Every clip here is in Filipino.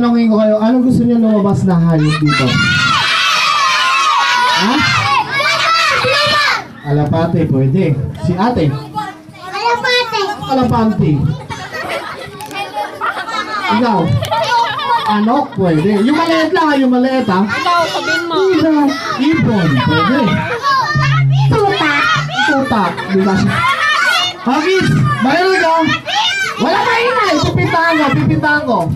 tatanungin ko kayo, anong gusto niyo lumabas na hayop dito? Ha? Kalapate, pwede. Si ate? Kalapante. Ikaw? Anok, pwede. Yung maliit lang, yung maliit ha? Ikaw, sabihin mo. Ibon, pwede. Tutak. Diba siya? Hagis, mayroon ka? Wala pa ingay. Pipintahan ko.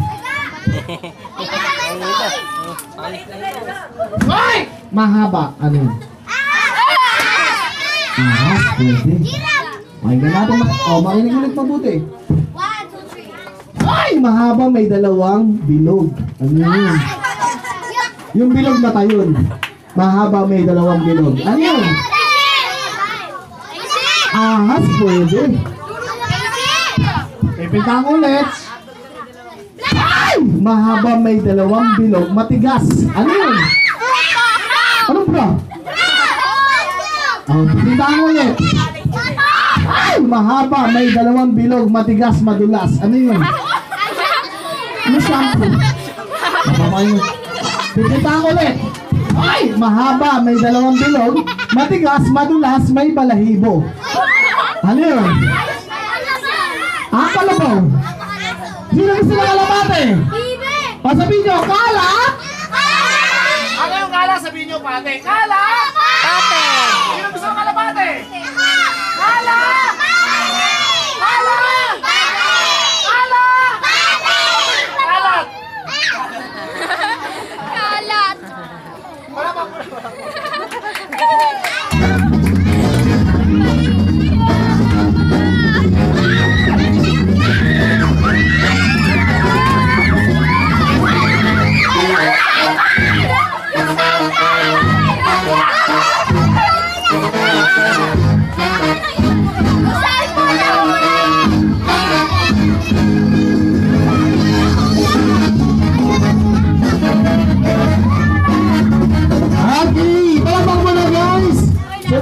Ay! Mahaba. Ano yun? Ahas, pwede. Pakinggan natin. Makinig ulit mabuti. Ay! Mahaba, may dalawang bilog. Ano yun? Yung bilog na tayon. Mahaba, may dalawang bilog. Ano yun? Ahas, pwede. Pipintahan ko ulit. Ay! Mahaba, may dalawang bilog. Matigas. Ano yun? Ano ba? Pipintahan ko ulit. Ay! Mahaba, may dalawang bilog. Matigas, madulas. Ano yun? Ano shampoo? Pipintahan ko ulit. Ay! Mahaba, may dalawang bilog. Matigas, madulas, may balahibo. Ano yun? Kalabaw. Sino gusto na kalapate? Pasabihin nyo, kala? Ano yung kala? Sabihin nyo, pate. Kala? Pate. Sino gusto ng kalapate? Kala? Kala? Kala? Kalat. Kalat. Wala pa.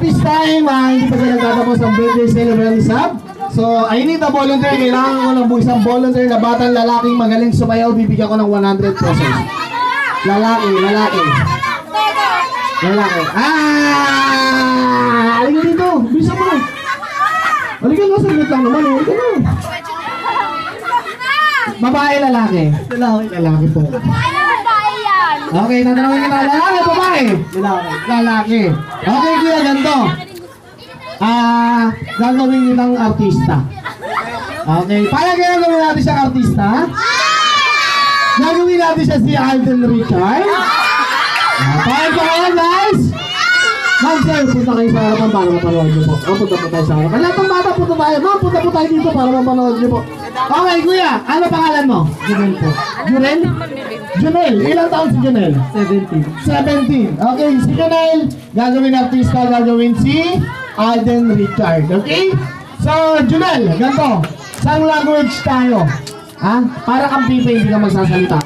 This time, hindi pa sila nagtatapos ang birthday celebration. So, I need a volunteer. Kailangan ko ng isang volunteer na batang lalaking magaling sumayaw. Bibigyan ko ng 100 pesos. Lalaki. Halika dito. Bisa mo. Halika na, saglit lang naman. Halika na. Babae, lalaki. Lalaki po. Okay, natanongin kita. Lalaki, babae? Lalaki. Okay, kuya, ganito. Gagawin nyo ng artista. Okay, paano gagawin natin siyang artista? Gagawin natin siya si Alden Richard. Paano pa kayo, guys? Ma'am, sir, punta kayo sa harapan para mapanood nyo po. Punta po tayo sa harapan. Lahat ng bata, punta tayo. Ma'am, punta po tayo dito para mapanood nyo po. Okay, kuya, ano pangalan mo? Junel po. Junel, ilang taon si Junel? 17. Okay, si Junel, gagawin artista, gagawin si Alden Richard. Okay? So, Junel, ganito. Saan language tayo? Ha? Para kang pipa, hindi ka magsasalita.